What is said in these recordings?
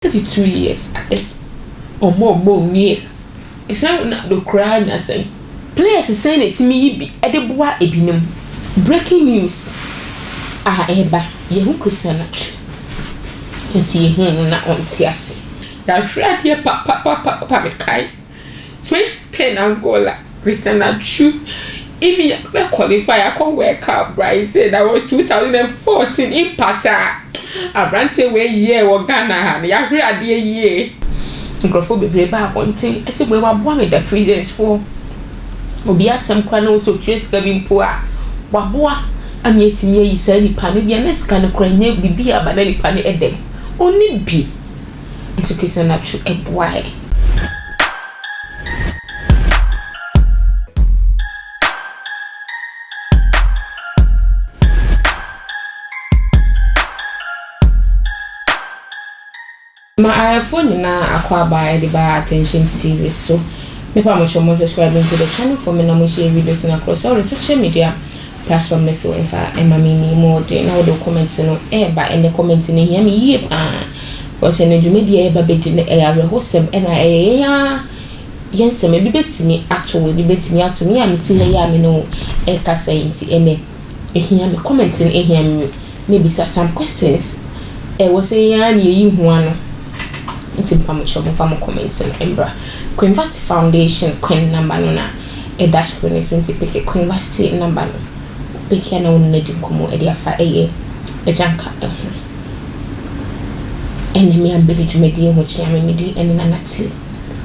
32 years or more year. It's not the cry na say. Players saying it to me be edeboa ebinum. Breaking news. Eba ye Christian Atsu. You see him na on tiase. Ya hwra de papa me kai. 2010 Angola Christian Atsu. If you qualify, I can't work out, right? Say that was 2014 in Pata. A branch away year or Ghana, the agri idea year. Microphone be back on thing. I said, we were one with the presidents for. Obia some crano so trace giving poor. Wabua, I'm yet in ye, say, Panny, be a next kind of crying, be a banana panny at them. Only be. It's a Christian Atsu a boy. My iPhone na akwa buy the bar attention series so me pa mo chomo subscribing to the channel for me na mo share videos na across all the social media platform na so efa e ma me ni mo de na do comments no e ba in the comments ni hear me yie pa was en dwuma de e ba be de e ya hosem e na e ya yensem e bi betimi ato we bi betimi ato me am ti he ya me no e kasa nti ene e hear me comments ni e hear me maybe some questions e was e ya ni yi ho ano nti pa mo chomo fa mo comments and embra Queen University Foundation Queen number no na e dash Queen nti pick Queen University number no pick ya na won na di komo e dia fa e janka ene me ambele dwumadi ho chia me di ene na nati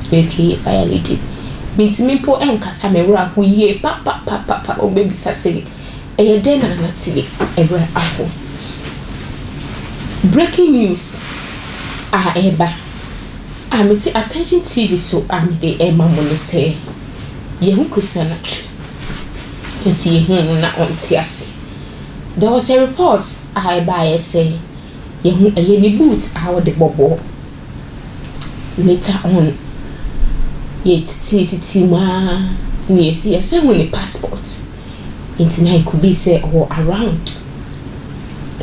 pick fire lady minti me po enkasa me wura ho yie pa o baby sase e den na nati e wura aho breaking news eba amiti attention TV so amide ema mo le say ye hu Christian Atsu you see him na on tiase there was a report eba say ye hu ye ni boot how the bobo later on ye titi ma ni see say when the passport into could be say or around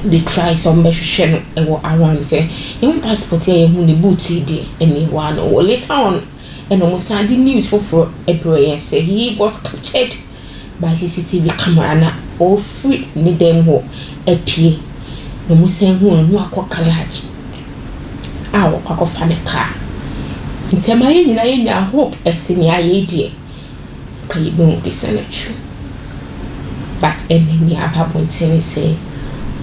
they try some measure around say your passport here who the booty dey anyone or later on and almost the news for April say he was captured by CCTV camera na all free ni dem ho apie no musen hu no akoka large awo kwakofa ne car ntema ye nyina ye nya hope esini aye die kai be Christian Atsu but eneni ababonte say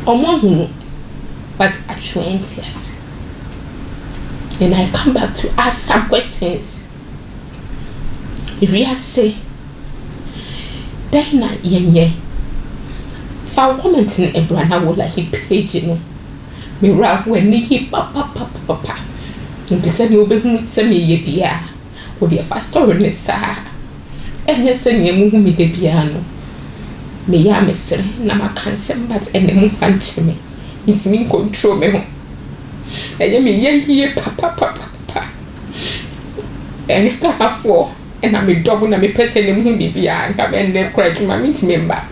but at 20 years. And I come back to ask some questions. If we have say, then yenye, for commenting everyone, I would like a page, you know. Me rap when he papa. And the same you be send me ye beer, or the first story, and just send me me the piano. Me ya me sere na makanse but ene mu fanche me ntimi control me ho eye me ye hie papa ene ka afo ena me double na me pese ne mu bibia nka be ne kra djuma me ntimi mba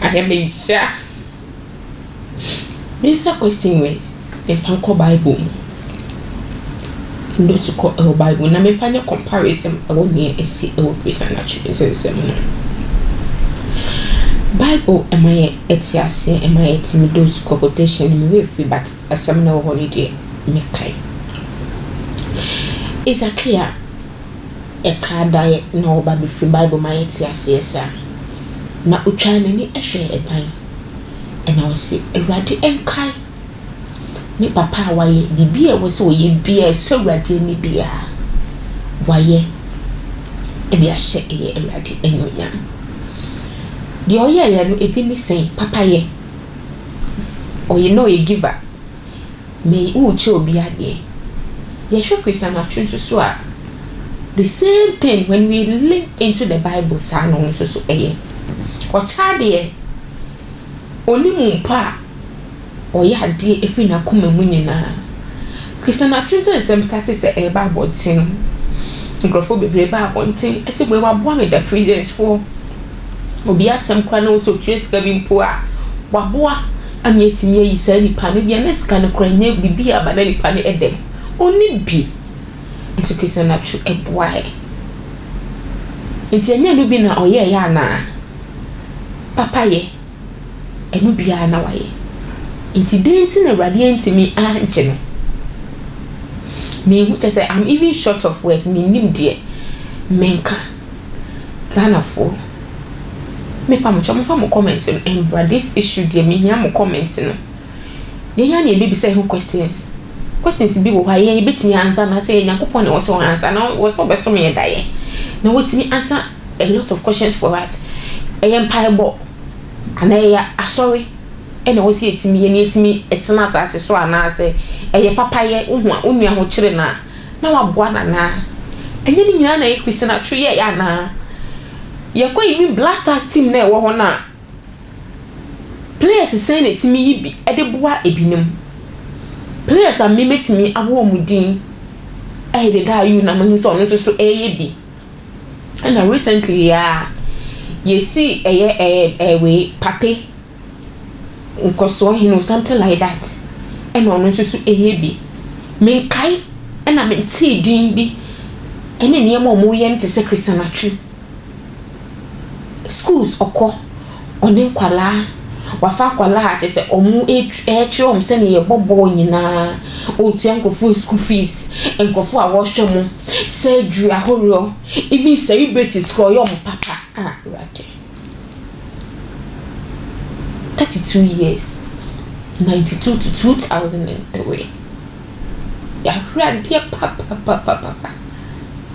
aye me ja me sa question we e fan ko Bible ndo su ko Bible na me fanya comparison awo ni esi e Christian Atsu nsem no Bible am I etiase am I those quotation me free but asam na holiday me kai Ezekiel e kada ye no ba be free Bible my etiase esa na utwa ne ni ehwe eban and I was say ewrade enkai ni papa waye bibia wo se wo ye bia so ewrade ni bia waye e dia hye e ewrade enyonyam the oye no ebi ni say papa ye or you know a giver me uche obi ade ye hwe Christian Atsu so a the same thing when we link into the Bible sa no so eye o chade oni mpa o ya ade efi na koma mu nyina Christian Atsu sem start say e ba bonten microphone bebre ba bonten ese we wa boa me the presidents for obi asem kwa na so trace giving poor waboa amietimi yi sa nipa ne bia na sika no kora nya bibi aba na nipa ne edem oni bi nti Christian Atsu eboa he nti anya no bi na oye ya na papa ye enu bia na waye nti denti na Awurade ntimi anche no me hu say I'm even short of words me nim de menka Ghana for me pa mo chamo fa mo comment no embra this issue de me hia mo comment no de ya na ebi say questions bi wo ha ye betimi answer na say Nyankopon na wo so answer na wo so beso me daye na wetimi answer a lot of questions for that empire anaya asori ena wo si etimi ye na etimi etena asase so ana say papa ye uhu a onua ho kire na waboa na enye ni nyina na Christian Atsu ye ya na ye kwa even Blasters team na wo ho na players say na etimi yibi de boa ebinim players am metimi awo mudin de da you na mahu so no so bi and recently you see we party nkoso hino something like that and ono so bi me kai na me ti din bi ene ne mo mo ye nte se Christian Atsu schools okọ one kwala wafa kwala ate se omu chiro se ne ye bobo nyina o tu enkofu school fees enkofu a wo hwemo se dru ahoro even celebrities call your papa right 32 years 92 to 2003 ya radio papa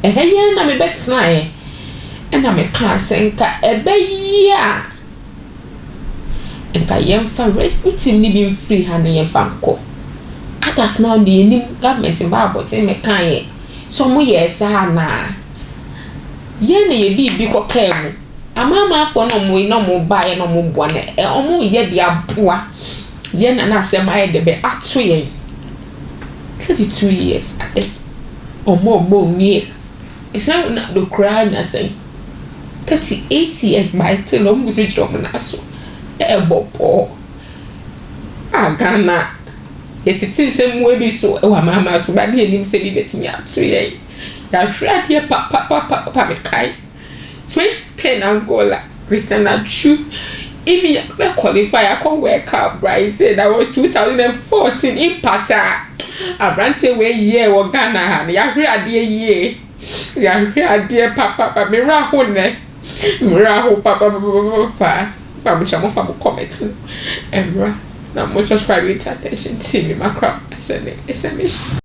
ehenya na me betna na me class enka ebeya enka yemfa rest team ni bi free ha na yemfa nko atas now the nim government in Bible tin me kan ye so mo yes na ye na ye bi ko kemu amama afo no mo ba ye no mo boa na omo ye de aboa ye na asem aye de be ato ye 32 years omo ni it's not the cry na say 38 years by still almost reach up na so bopo Ghana yetiti se mu bi so wa mama so ba de enim se bi betimi ato ye ya hwra de papa me kai 2010 Angola Christian Atsu even me qualify I come work up right say that was 2014 in Pata abrante we year wo Ghana ya hwra de ye ya hwra de papa me ra ho ne mraho papa chamo fa mo comment emra na mo subscribe to attention TV macro send it